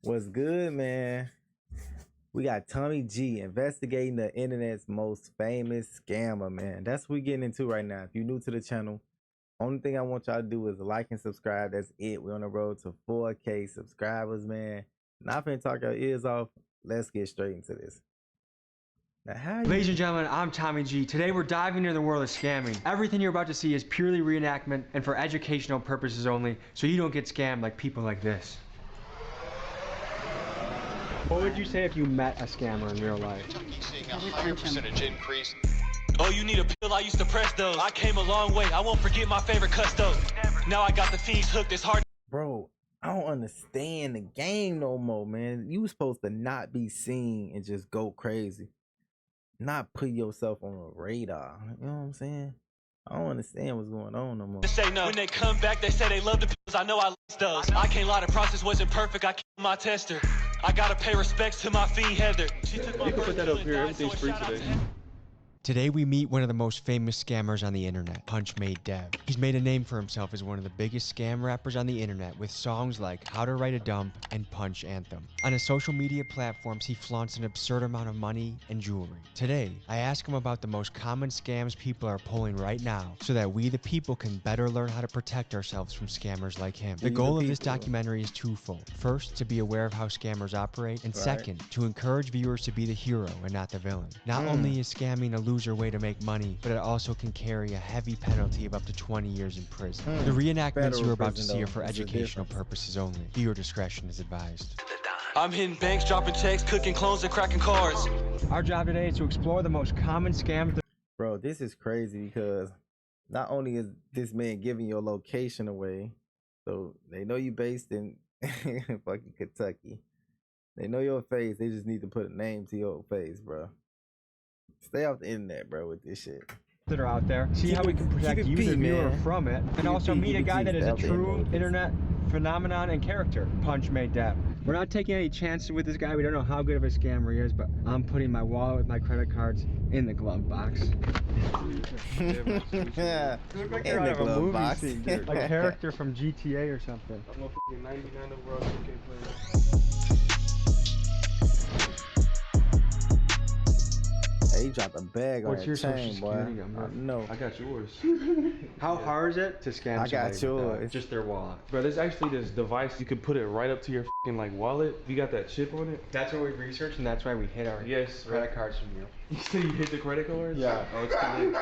What's good, man? We got Tommy G investigating the internet's most famous scammer, man. That's what we're getting into right now. If you're new to the channel, only thing I want y'all to do is like and subscribe. That's it. We're on the road to 4K subscribers, man. Not finna talk your ears off. Let's get straight into this. Now, Ladies and gentlemen, I'm Tommy G. Today we're diving into the world of scamming. Everything you're about to see is purely reenactment and for educational purposes only, so you don't get scammed like people like this. What would you say if you met a scammer in real life? Seeing a higher percentage increase. Oh, you need a pill? I used to press those. I came a long way. I won't forget my favorite custos. Now I got the fiends hooked. It's hard. Bro, I don't understand the game no more, man. You supposed to not be seen and just go crazy. Not put yourself on a radar. You know what I'm saying? I don't understand what's going on no more. To say no. When they come back, they say they love the pills. I know I like those. I can't lie, the process wasn't perfect. I killed my tester. I gotta pay respects to my fiend Heather. She took my You can put that up here. Everything's free today. Today we meet one of the most famous scammers on the internet, Punchmade Dev. He's made a name for himself as one of the biggest scam rappers on the internet with songs like How to Write a Dump and Punch Anthem. On his social media platforms, he flaunts an absurd amount of money and jewelry. Today, I ask him about the most common scams people are pulling right now so that we the people can better learn how to protect ourselves from scammers like him. The goal of this documentary is twofold. First, to be aware of how scammers operate, and second, to encourage viewers to be the hero and not the villain. Not only is scamming a loser way to make money, but it also can carry a heavy penalty of up to 20 years in prison. The reenactments you're about to see are for educational purposes only. Viewer discretion is advised. I'm hitting banks, dropping checks, cooking clones, and cracking cars. Our job today is to explore the most common scams. Bro, this is crazy because not only is this man giving your location away, so they know you based in fucking Kentucky. They know your face. They just need to put a name to your face, bro. Stay off the internet, bro, with this shit. That are out there. See how we can protect you, the viewer, from it, and also meet a guy that is a true internet phenomenon and character, Punchmade Dev. We're not taking any chances with this guy. We don't know how good of a scammer he is, but I'm putting my wallet with my credit cards in the glove box. Yeah, Look like in you're out the of a glove movie box. scene, dude. Like a character from GTA or something. I'm a fucking 99 overall 2K player. Hey, you dropped a bag on What's your your chain, social boy. security number? No, I got yours. How hard is it to scam I got somebody with yours. just their wallet? Bro, there's actually this device you can put it right up to your fucking like wallet. You got that chip on it. That's what we researched, and that's why we hid our Yes, credit cards from you. You say you hit the credit cards? Yeah. Oh, it's too late.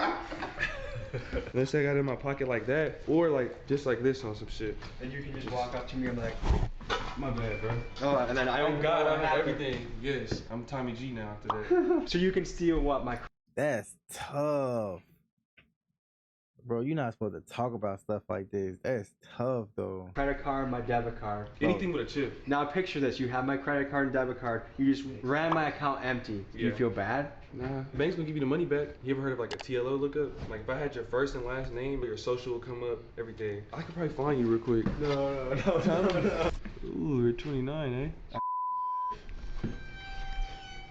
Let's say I got it in my pocket like that, or like just like this on some shit. And you can just walk up to me and be like, My bad, bro. oh, and then I don't Oh God, I have everything. Yes, I'm Tommy G now after that. So you can steal what, my That's tough. Bro, you're not supposed to talk about stuff like this. That's tough, though. credit card, my debit card. Anything with a chip. Now picture this, you have my credit card and debit card, you just ran my account empty. Do you Yeah. feel bad? Nah, bank's gonna give you the money back. You ever heard of like a TLO lookup? Like if I had your first and last name, your social will come up, everything. I could probably find you real quick. No. Ooh, you're 29, eh?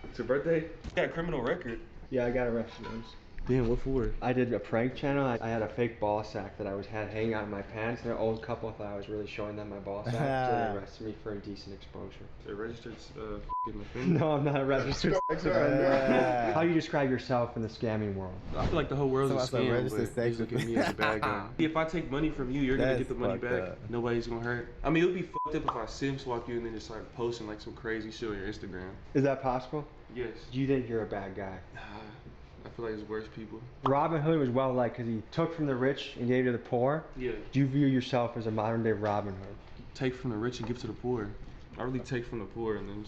It's your birthday? You got a criminal record. Yeah, I got arrested once. Damn, what for? I did a prank channel. I had a fake ball sack that I had hanging out in my pants, and an old couple thought I was really showing them my ball sack, so they arrested me for indecent exposure. A registered f***ing offender? No, I'm not a registered sex offender. How do you describe yourself in the scamming world? I feel like the whole world's a So that's a scam, registered but they sex look at me as a bad guy. If I take money from you, you're gonna That's get the money fucked back. up. Nobody's gonna hurt. I mean, it would be fucked up if I sim swap you and then just start posting like some crazy shit on your Instagram. Is that possible? Yes. Do you think you're a bad guy? I feel like it's worse people. Robin Hood was well liked because he took from the rich and gave to the poor. Yeah. Do you view yourself as a modern day Robin Hood? Take from the rich and give to the poor. I really take from the poor and then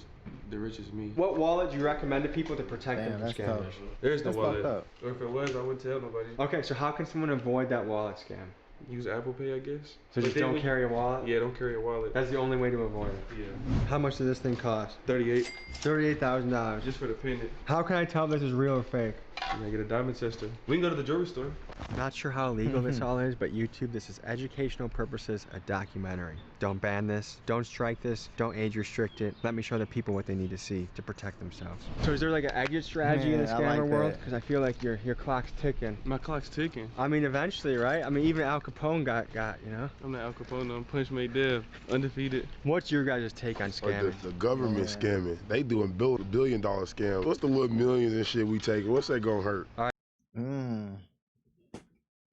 the rich is me. What wallet do you recommend to people to protect Damn, them from that's scammers? tough. There's no That's wallet. fucked up. Or if it was, I wouldn't tell nobody. Okay, so how can someone avoid that wallet scam? Use Apple Pay, I guess. So just don't carry a wallet? Yeah, don't carry a wallet. That's the only way to avoid it. Yeah. How much does this thing cost? 38. $38,000. Just for the pendant. How can I tell if this is real or fake? You gotta get a diamond tester. We can go to the jewelry store. Not sure how illegal this all is, but YouTube, this is educational purposes, a documentary. Don't ban this, don't strike this, don't age restrict it. Let me show the people what they need to see to protect themselves. So is there like an exit strategy in the Man, I scammer like world? that. Because I feel like your clock's ticking. My clock's ticking. I mean, eventually, right? I mean, even Al Capone got, you know? I'm not Al Capone, I'm punchmade Dev, undefeated. What's your guys' take on scamming? The government scamming. They doing billion-dollar scams. What's the little millions and shit we taking? What's that gonna hurt?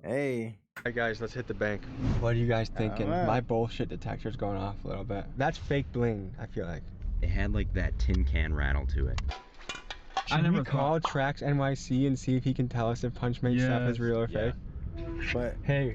Hey. All right, guys, let's hit the bank. What are you guys thinking? Alright. My bullshit detector's going off a little bit. That's fake bling, I feel like. It had like that tin can rattle to it. Should we call Trax NYC and see if he can tell us if punchmade stuff is real or fake? But Hey,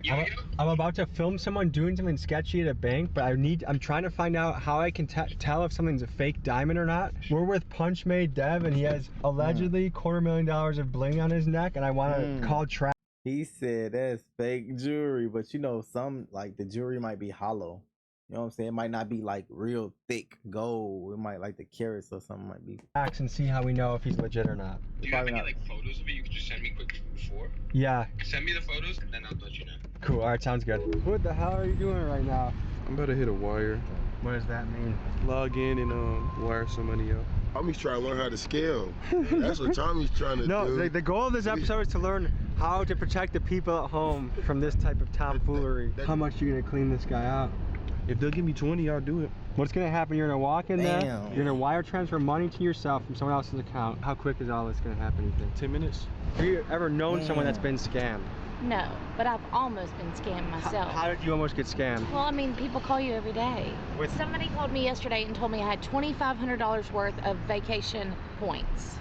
I'm about to film someone doing something sketchy at a bank, but I'm trying to find out how I can tell if something's a fake diamond or not. We're with punchmade Dev, and he has allegedly $250,000 of bling on his neck, and I want to call Trax. he said that's fake jewelry, but you know, some like the jewelry might be hollow. You know what I'm saying? It might not be like real thick gold. It might like the carats or something might be. And see how we know if he's legit or not. Do you have any like photos of it you could just send me quickly before? Yeah, Send me the photos and then I'll let you know. cool. All right, sounds good. What the hell are you doing right now? I'm about to hit a wire. What does that mean? Log in and wire some money out. Tommy's trying to learn how to scam. That's what Tommy's trying to No, do. the goal of this episode is to learn how to protect the people at home from this type of tomfoolery. How much are you gonna clean this guy out? If they'll give me 20, I'll do it. What's gonna happen? You're gonna walk in there, Damn. you're gonna wire transfer money to yourself from someone else's account. How quick is all this gonna happen, you think? 10 minutes. Have you ever known someone that's been scammed? No, but I've almost been scammed myself. How did you almost get scammed? Well, I mean, people call you every day. Somebody called me yesterday and told me I had $2,500 worth of vacation points.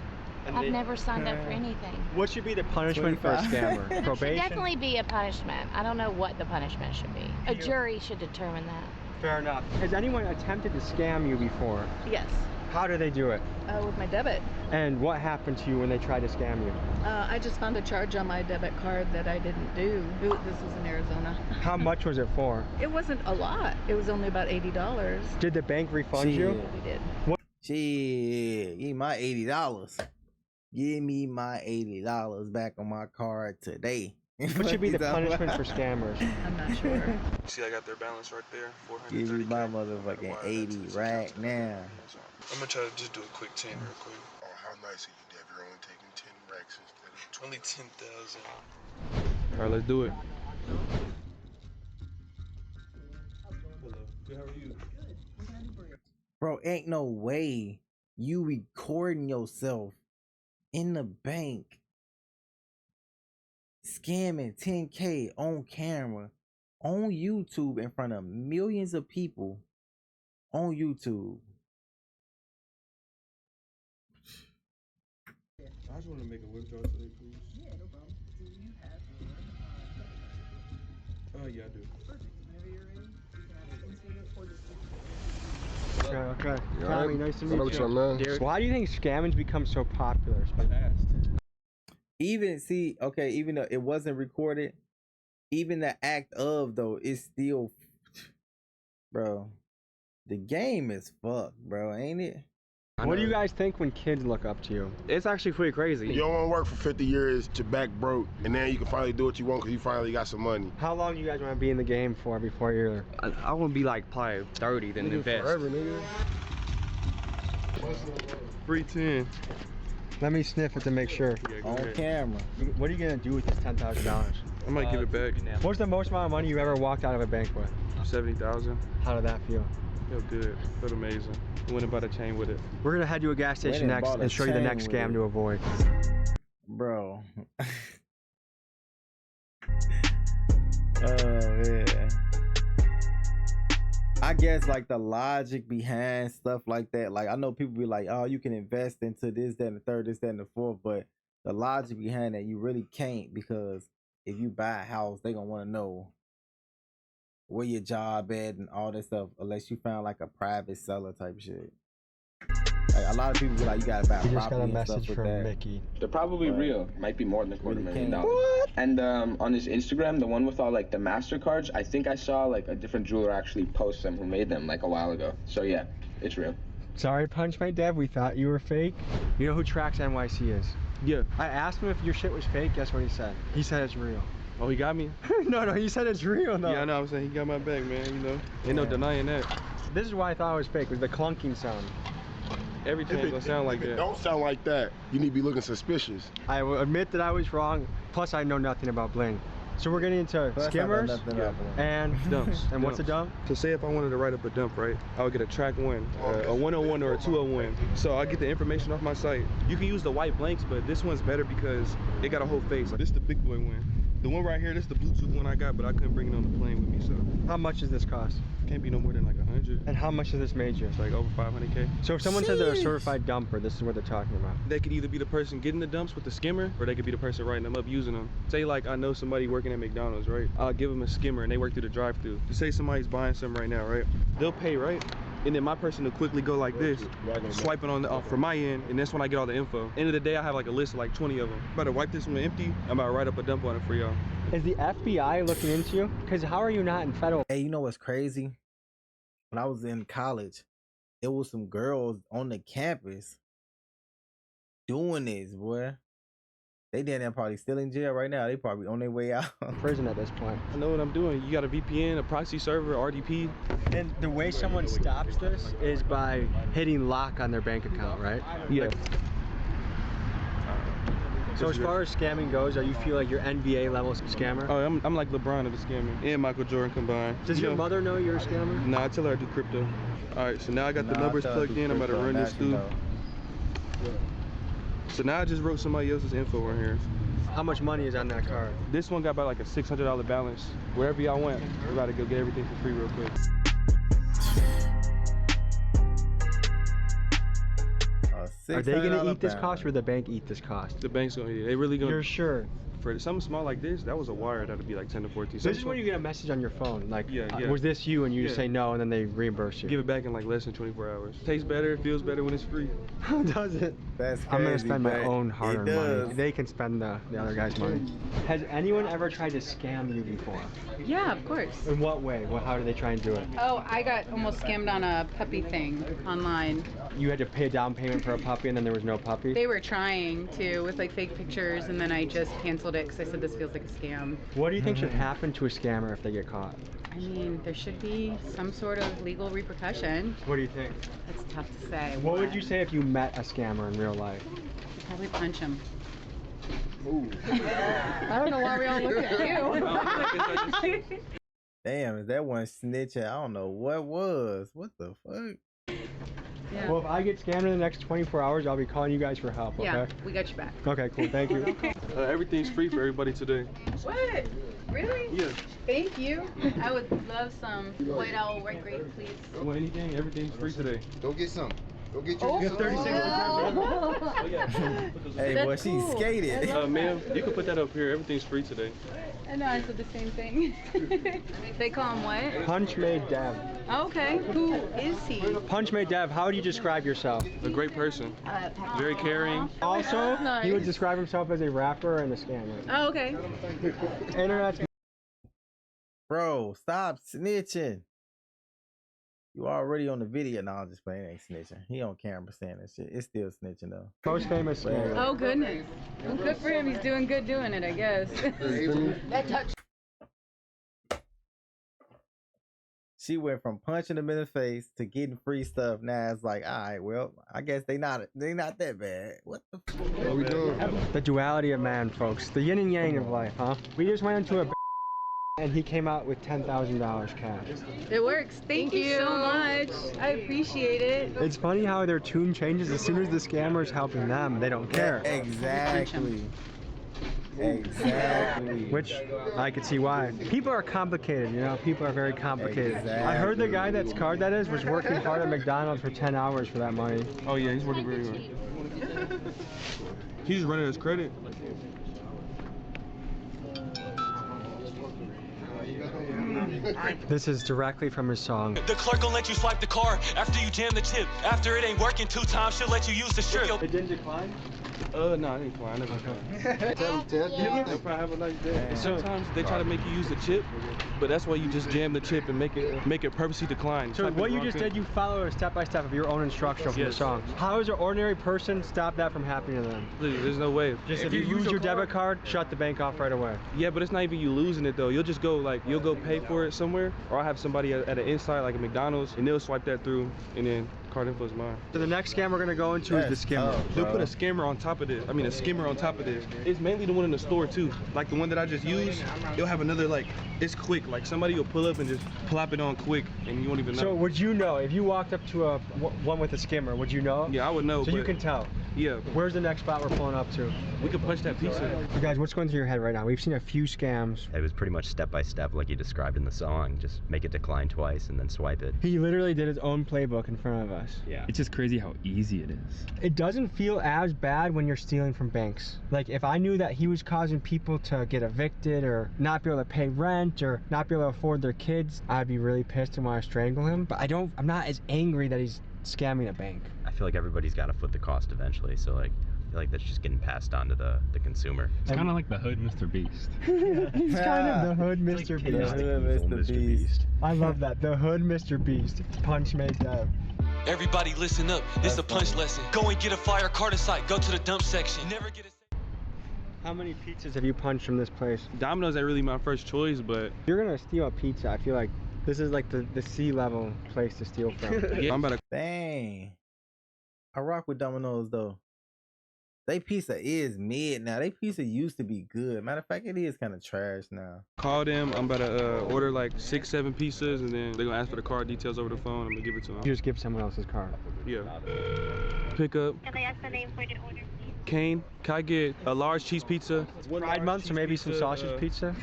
I've never signed up for anything. What should be the punishment for a 25. scammer? There should Probation? definitely be a punishment. I don't know what the punishment should be. A jury should determine that. Fair enough. Has anyone attempted to scam you before? Yes, How do they do it? with my debit. And what happened to you when they tried to scam you? I just found a charge on my debit card that I didn't do. This was in Arizona. How much was it for? It wasn't a lot. It was only about $80. Did the bank refund you? Shit. We did. Shit, give me my $80. Give me my $80 back on my card today. What should be the punishment for scammers? I'm not sure. See, I got their balance right there. 430. Give me my motherfucking 80 right now. I'm gonna try to just do a quick 10 real quick. Oh, how nice of you, Dev. You're only taking 10 racks instead of Only 10,000. All right, let's do it. Hello. Good. How are you? Bro, ain't no way you recording yourself in the bank scamming 10K on camera on YouTube in front of millions of people on YouTube. I just want to make a withdrawal today, please. Yeah, no problem. Do you have Yeah, I do. Perfect. Whenever you're ready, you can have it insert it or just Okay. You Tommy, alright? nice to What meet up with you. you, man? Why do you think scamming's become so popular? Even even though it wasn't recorded, even the act of though, it's still, bro. The game is fucked, bro, ain't it? What do you guys think when kids look up to you? It's actually pretty crazy. You don't want to work for 50 years, your back broke, and then you can finally do what you want because you finally got some money. How long do you guys want to be in the game for before you're... I want to be like probably 30, then invest. Forever, nigga. Free 10. Let me sniff it to make sure. Yeah, go On ahead. camera. What are you going to do with this $10,000? I might give it back. What's the most amount of money you ever walked out of a bank with? 70,000. How did that feel? Feel good. Feel amazing. Went and bought a chain with it. We're going to head to a gas Went station and next bought a and show you the chain next with scam it. to avoid. Bro. Oh man. I guess like the logic behind stuff like that, like I know people be like, oh, you can invest into this, that, and the third, this, that, and the fourth, but the logic behind that you really can't, because if you buy a house, they gonna want to know where your job at and all that stuff, unless you found like a private seller type shit. Like a lot of people be like, you gotta buy We just got property a and message stuff with from that. Mickey. They're probably Right. real. Might be more than Really $250,000. And on his Instagram, the one with all like the MasterCards, I think I saw like a different jeweler actually post them who made them like a while ago. So yeah, it's real. Sorry, punchmade Dev, we thought you were fake. You know who Trax NYC is? Yeah. I asked him if your shit was fake. Guess what he said? He said it's real. Oh, he got me? No, you said it's real though. Yeah, I know. I'm saying he got my back, man. You know, ain't no denying that. This is why I thought it was fake. Was the clunking sound? Everything gonna sound like If it that. don't sound like that, you need to be looking suspicious. I will admit that I was wrong. Plus, I know nothing about bling. So we're getting into skimmers and dumps. And what's a dump? So say if I wanted to write up a dump, right? I would get a track 1, a 101 or a 201. So I get the information off my site. You can use the white blanks, but this one's better because it got a whole face. This is the big boy one. The one right here, this is the Bluetooth one I got, but I couldn't bring it on the plane with me, so. How much does this cost? Can't be no more than like 100. And how much does this made you? It's like over 500K. So if someone says they're a certified dumper, this is what they're talking about. They could either be the person getting the dumps with the skimmer, or they could be the person writing them up using them. Say like I know somebody working at McDonald's, right? I'll give them a skimmer and they work through the drive-thru. Say somebody's buying something right now, right? They'll pay, right? And then my person will quickly go like this, swiping on the from my end, and that's when I get all the info. End of the day, I have like a list of like 20 of them. I'm about to wipe this one empty. I'm about to write up a dump on it for y'all. Is the FBI looking into you? Because how are you not in federal? Hey, you know what's crazy? When I was in college, there was some girls on the campus doing this, boy. They didn't probably still in jail right now. They probably on their way out. Prison at this point. I know what I'm doing. You got a VPN, a proxy server, RDP. And the way someone stops this is by hitting lock on their bank account, right? Yeah. So as far as scamming goes, do you feel like you're NBA level scammer? Oh, I'm like LeBron of the scamming and Michael Jordan combined. Does your mother know you're a scammer? Nah, I tell her I do crypto. All right, so now I got the numbers plugged in. I'm about to run this through. So now I just wrote somebody else's info right here. How much money is on that card? This one got about like a $600 balance. Wherever y'all went, we're about to go get everything for free real quick. Are they gonna eat this cost or the bank eat this cost? The bank's gonna eat it. They really gonna. You're sure? For something small like this, that was a wire that'd be like 10 to 14. This is when you get a message on your phone, like, yeah. was this you? And you just say no, and then they reimburse you. Give it back in like less than 24 hours. Tastes better, feels better when it's free. How does it? That's crazy, I'm gonna spend my own hard-earned money. They can spend the other guy's money. Has anyone ever tried to scam you before? Yeah, of course. In what way? How do they try and do it? Oh, I got almost scammed on a puppy thing online. You had to pay a down payment for a puppy, and then there was no puppy? They were trying to with like fake pictures, and then I just canceled it because I said this feels like a scam. What do you think should happen to a scammer if they get caught? I mean, there should be some sort of legal repercussion. What do you think? It's tough to say. What would you say if you met a scammer in real life? Probably punch him. Ooh. I don't know why we all look at you. Damn, is that one snitching? I don't know what was. What the fuck? Yeah. Well, if I get scammed in the next 24 hours, I'll be calling you guys for help, okay? Yeah, we got your back. Okay, cool. Thank you. Everything's free for everybody today. What? Really? Yeah. Thank you. I would love some white owl white grape, please. Want anything? Everything's free today. Go get some. Go get Oh. your 30 seconds. Hey, That's boy, she cool. skated. Ma'am, you can put that up here. Everything's free today. I know, I said the same thing. They call him what? Punchmade Dev. Okay, who is he? Punchmade Dev, how would you describe yourself? A great person. Very caring. Also, Nice. he would describe himself as a rapper and a scammer. Oh, okay. Internet's Bro, stop snitching. You already on the video. No, I'm just playing. It ain't snitching. He on camera saying that shit. It's still snitching though. most famous scammer. Oh, goodness. Well, good for him. He's doing good doing it, I guess. That touch. She went from punching him in the face to getting free stuff. Now it's like, all right, well, I guess they not that bad. What the fuck? What we doing? The duality of man, folks. The yin and yang of life, huh? We just went into a and he came out with $10,000 cash. It works. Thank you so much. I appreciate it. It's funny how their tune changes as soon as the scammer's helping them. They don't care. Exactly. Exactly. Which I could see why. People are complicated, you know? People are very complicated. Exactly. I heard the guy that's card that is was working hard at McDonald's for 10 hours for that money. Oh yeah, he's working very hard. He's just running his credit. This is directly from his song. The clerk will let you swipe the card after you jam the chip. After it ain't working 2 times, she'll let you use the strip. It didn't decline? No, I didn't fly. I never fly. Tell No problem. Have a nice day. And sometimes they try to make you use the chip, but that's why you just jam the chip and make it purposely decline. So what you just did, you follow a step-by-step of your own instruction from the song. How does an ordinary person stop that from happening to them? There's no way. Just if you lose your debit card, shut the bank off right away. Yeah, but it's not even you losing it though. You'll just go you'll go pay for it somewhere, or I'll have somebody at an inside like a McDonald's, and they'll swipe that through, and then card info's mine. So the next scam we're gonna go into is the skimmer. They'll put a scammer on top of this. I mean a skimmer on top of this. It's mainly the one in the store too. Like the one that I just used, you'll have another it's quick. Like somebody will pull up and just plop it on quick, and you won't even know. So would you know if you walked up to one with a skimmer? Would you know? Yeah, I would know. So you can tell. Yeah. Where's the next spot we're pulling up to? We could punch that pizza. So guys, what's going through your head right now? We've seen a few scams. It was pretty much step by step like you described in the song. Just make it decline twice and then swipe it. He literally did his own playbook in front of us. Yeah. It's just crazy how easy it is. It doesn't feel as bad when you're stealing from banks. Like if I knew that he was causing people to get evicted or not be able to pay rent or not be able to afford their kids, I'd be really pissed and want to strangle him. But I'm not as angry that he's scamming a bank. I feel like everybody's got to foot the cost eventually. So like, I feel like that's just getting passed on to the consumer. It's kind of like the hood Mr. Beast. He's kind of the hood Mr. Beast. Mr. Beast. I love that. The hood Mr. Beast. Punchmade Dev. Everybody listen up. It's a punch lesson. Go and get a fire Carter site. Go to the dump section. Never get a... How many pizzas have you punched from this place? Domino's ain't really my first choice, but... If you're gonna steal a pizza, I feel like this is like the C-level place to steal from. Yeah, I'm about to... Dang. I rock with Domino's though. They pizza is mid now. They pizza used to be good. Matter of fact, it is kind of trash now. Call them. I'm about to order like 6-7 pizzas, and then they're gonna ask for the card details over the phone. I'm gonna give it to them. You just give someone else's card. Yeah. Pick up. Can I ask the name for the order, please? Kane, can I get a large cheese pizza? Pride month, or maybe some sausage pizza?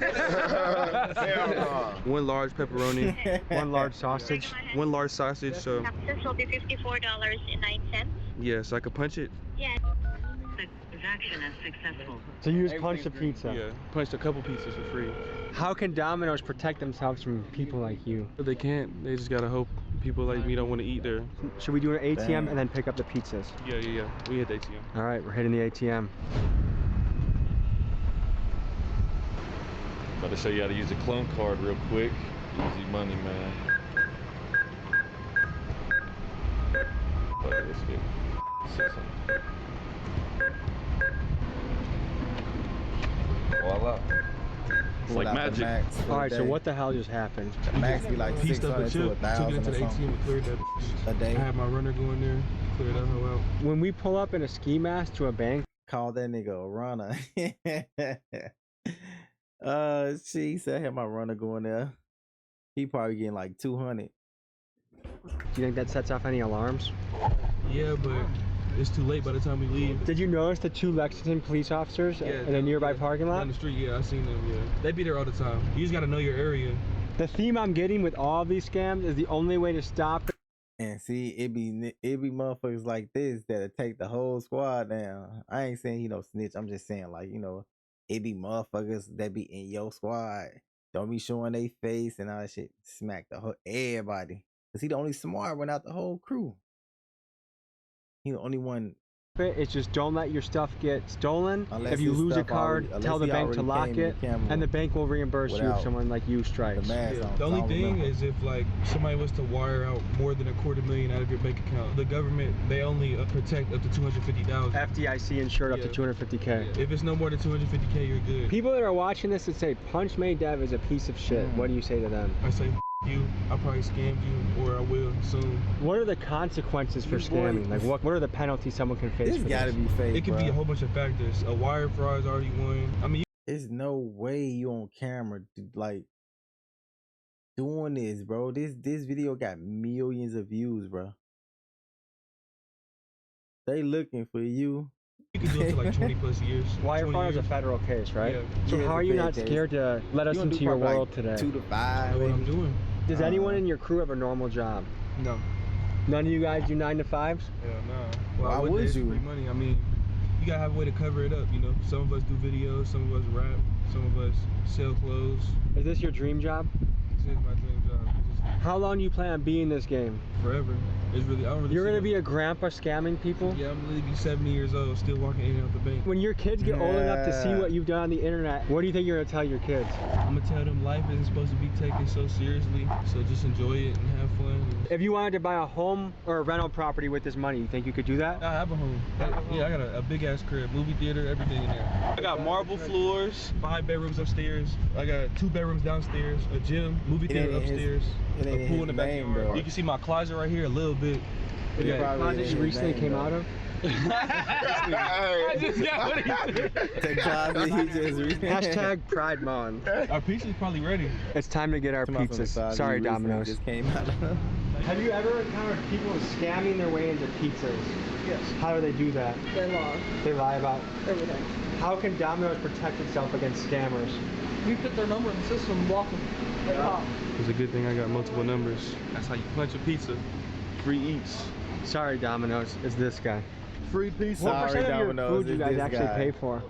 One large pepperoni. One large sausage. One large sausage. So. This will be $54.09. Yeah, so I could punch it. Yeah. Transaction is successful. So you just punched a pizza? Yeah, punched a couple pizzas for free. How can Domino's protect themselves from people like you? But they can't. They just gotta hope people like me don't want to eat there. Should we do an ATM and then pick up the pizzas? Yeah. We hit the ATM. All right, we're hitting the ATM. About to show you how to use a clone card real quick. Easy money, man. Okay, let's get see something. Voila. It's like magic. All right, so what the hell just happened? The max be like Pieced up a 600 to chip, took it 1,000 into or the ATM something and cleared that a day. I had my runner go in there, clear that hoe out. When we pull up in a ski mask to a bank, Call that nigga a runner. She said I had my runner going there. He probably getting like 200. do you think that sets off any alarms? Yeah, but it's too late by the time we leave. Did you notice the 2 Lexington police officers in a nearby parking lot? Down the street, yeah, I seen them, yeah. They be there all the time. You just gotta know your area. The theme I'm getting with all these scams is the only way to stop it. And see, it be motherfuckers like this that'll take the whole squad down. I ain't saying he no snitch. I'm just saying like, it be motherfuckers that be in your squad. Don't be showing they face and all that shit. Smack the whole everybody. Cause he the only smart one out the whole crew. He the only one. It's just don't let your stuff get stolen. Unless if you his lose a stuff card, already- tell the unless he bank to already lock came in it, the camera and the bank will reimburse you if without someone like you strikes. the mask on. The only So I don't thing know. is if like somebody was to wire out more than $250,000 out of your bank account, the government, they only protect up to $250,000. FDIC insured up to Yeah. 250K. If it's no more than $250K, you're good. People that are watching this that say Punchmade Dev is a piece of shit, what do you say to them? I say you, I probably scammed you, or I will soon. What are the consequences for This boy- scamming? Like what are the penalties someone can face This for gotta this? be fake. It could be bruh. a whole bunch of factors. A wire fraud is already one. I mean, There's no way you on camera like doing this, bro. This video got millions of views, bro. They looking for you. you could do it to like 20 plus years. Wire 20 fraud is a years. federal case, right? Yeah. So Yeah, how it's are a you bad not case. scared to let us You gonna into do your probably world like today? 2 to 5. That's what I'm maybe. doing. Does anyone in your crew have a normal job? No. None of you guys do 9 to 5s? Hell no. Why I would it's you? Free money. I mean, you gotta have a way to cover it up, you know? Some of us do videos, some of us rap, some of us sell clothes. Is this your dream job? This is my dream job. How long do you plan on being in this game? Forever. It's really, I don't really You're see gonna no- be a grandpa scamming people? Yeah, I'm gonna be 70 years old, still walking in and out the bank. When your kids get old enough to see what you've done on the internet, what do you think you're gonna tell your kids? I'm gonna tell them life isn't supposed to be taken so seriously, so just enjoy it and have fun. If you wanted to buy a home or a rental property with this money, you think you could do that? I have a home. Yeah, I got a big ass crib, movie theater, everything in there. I got marble floors, 5 bedrooms upstairs. I got 2 bedrooms downstairs, a gym, movie theater upstairs, a pool in the backyard. You can see my closet right here a little bit. The closet you recently came out of? I just got what he said. The closet he just Hashtag Pride Month. Our pizza's probably ready. It's time to get our pizzas. Sorry, Domino's. Just came out of. Have you ever encountered people scamming their way into pizzas? Yes. How do they do that? They lie. They lie about Everything. How can Domino's protect itself against scammers? You put their number in the system and block them. They pop. It's a good thing I got multiple numbers. That's how you punch a pizza. Free eats. Sorry, Domino's. It's this guy. Free pizza. What percent of your food you guys actually pay for?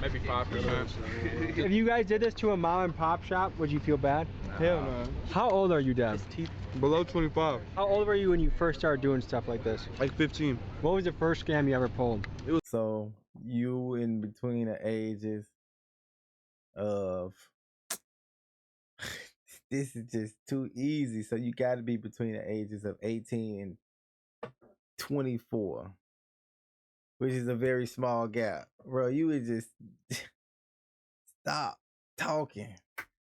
Maybe 5%. If you guys did this to a mom and pop shop, would you feel bad? Hell no. How old are you, Dad? Below 25. How old were you when you first started doing stuff like this? Like 15. What was the first scam you ever pulled? So you in between the ages of this is just too easy. So you got to be between the ages of 18 and 24, which is a very small gap, bro. You would just stop talking.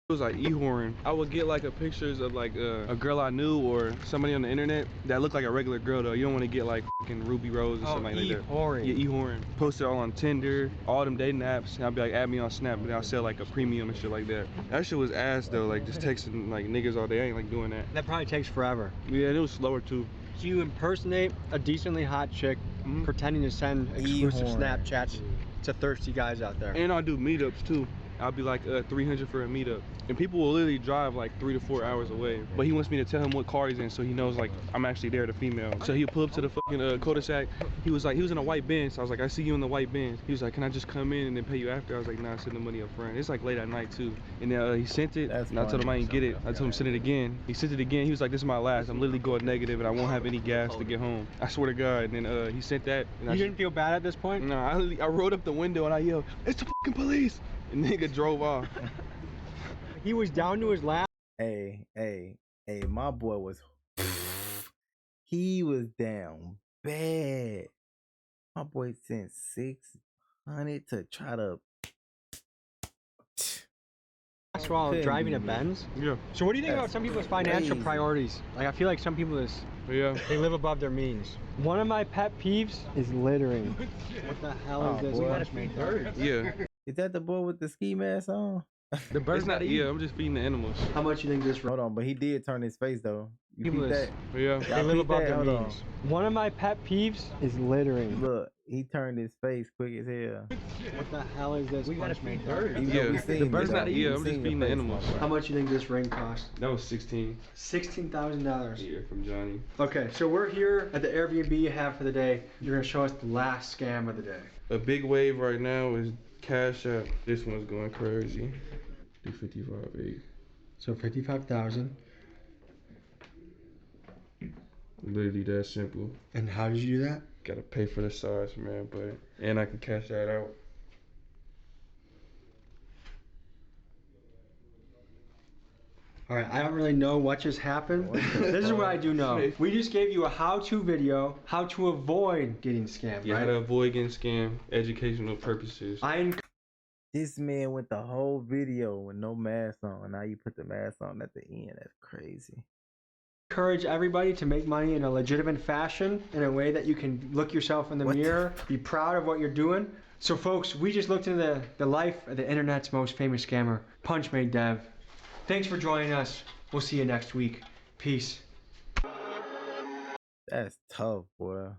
It was like e-horn. I would get like pictures of like a girl I knew or somebody on the internet that looked like a regular girl though. You don't want to get like fucking Ruby Rose or something like that. E-horn. Yeah, e-horn. Post it all on Tinder, all them dating apps. And I'd be like, add me on Snap, and I'll sell like a premium and shit like that. That shit was ass though, like just texting like niggas all day. I ain't like doing that. That probably takes forever. Yeah, and it was slower too. So you impersonate a decently hot chick, pretending to send exclusive Snapchats to thirsty guys out there. And I'll do meetups too. I'll be like 300 for a meetup. And people will literally drive like 3 to 4 hours away. But he wants me to tell him what car he's in so he knows like I'm actually there, the female. So he'll pull up to the fucking cul-de-sac. He was in a white Benz. So I was like, I see you in the white Benz. He was like, can I just come in and then pay you after? I was like, nah, send the money up front. It's like late at night too. And then he sent it, and I told him I didn't get it. I told him send it again. He sent it again. He was like, this is my last. I'm literally going negative and I won't have any gas to get home. I swear to God. And then he sent that. And you didn't feel bad at this point? No, I rolled up the window and I yelled, it's the fucking police. And the nigga drove off. He was down to his last. Hey, my boy was he was down bad. My boy sent 600 to try to while driving a Benz? Yeah. So what do you think about some people's financial priorities? Like I feel like some people they live above their means. One of my pet peeves is littering. What the hell is this? Boy. Yeah. Is that the boy with the ski mask on? The bird's not eating. Yeah, I'm just feeding the animals. How much you think this? Hold on, but he did turn his face though. You peep that? Yeah. They live above their means. One of my pet peeves is littering. Look, he turned his face quick as hell. What the hell is this? We gotta feed birds. Yeah. The bird's not eating. I'm just feeding the animals. How much you think this ring cost? That was 16. $16,000. Yeah, from Johnny. Okay, so we're here at the Airbnb you have for the day. You're gonna show us the last scam of the day. A big wave right now is Cash App. This one's going crazy. Do 55.8. So 55,000. Literally that simple. And how did you do that? Gotta pay for the size, man, and I can cash that out. All right, I don't really know what just happened. This is what I do know. We just gave you a how-to video, how to avoid getting scammed, Yeah, right? how to avoid getting scammed, educational purposes. This man went the whole video with no mask on. Now you put the mask on at the end. That's crazy. Encourage everybody to make money in a legitimate fashion, in a way that you can look yourself in the mirror, be proud of what you're doing. So folks, we just looked into the life of the internet's most famous scammer, punchmade Dev. Thanks for joining us. We'll see you next week. Peace. That's tough, boy.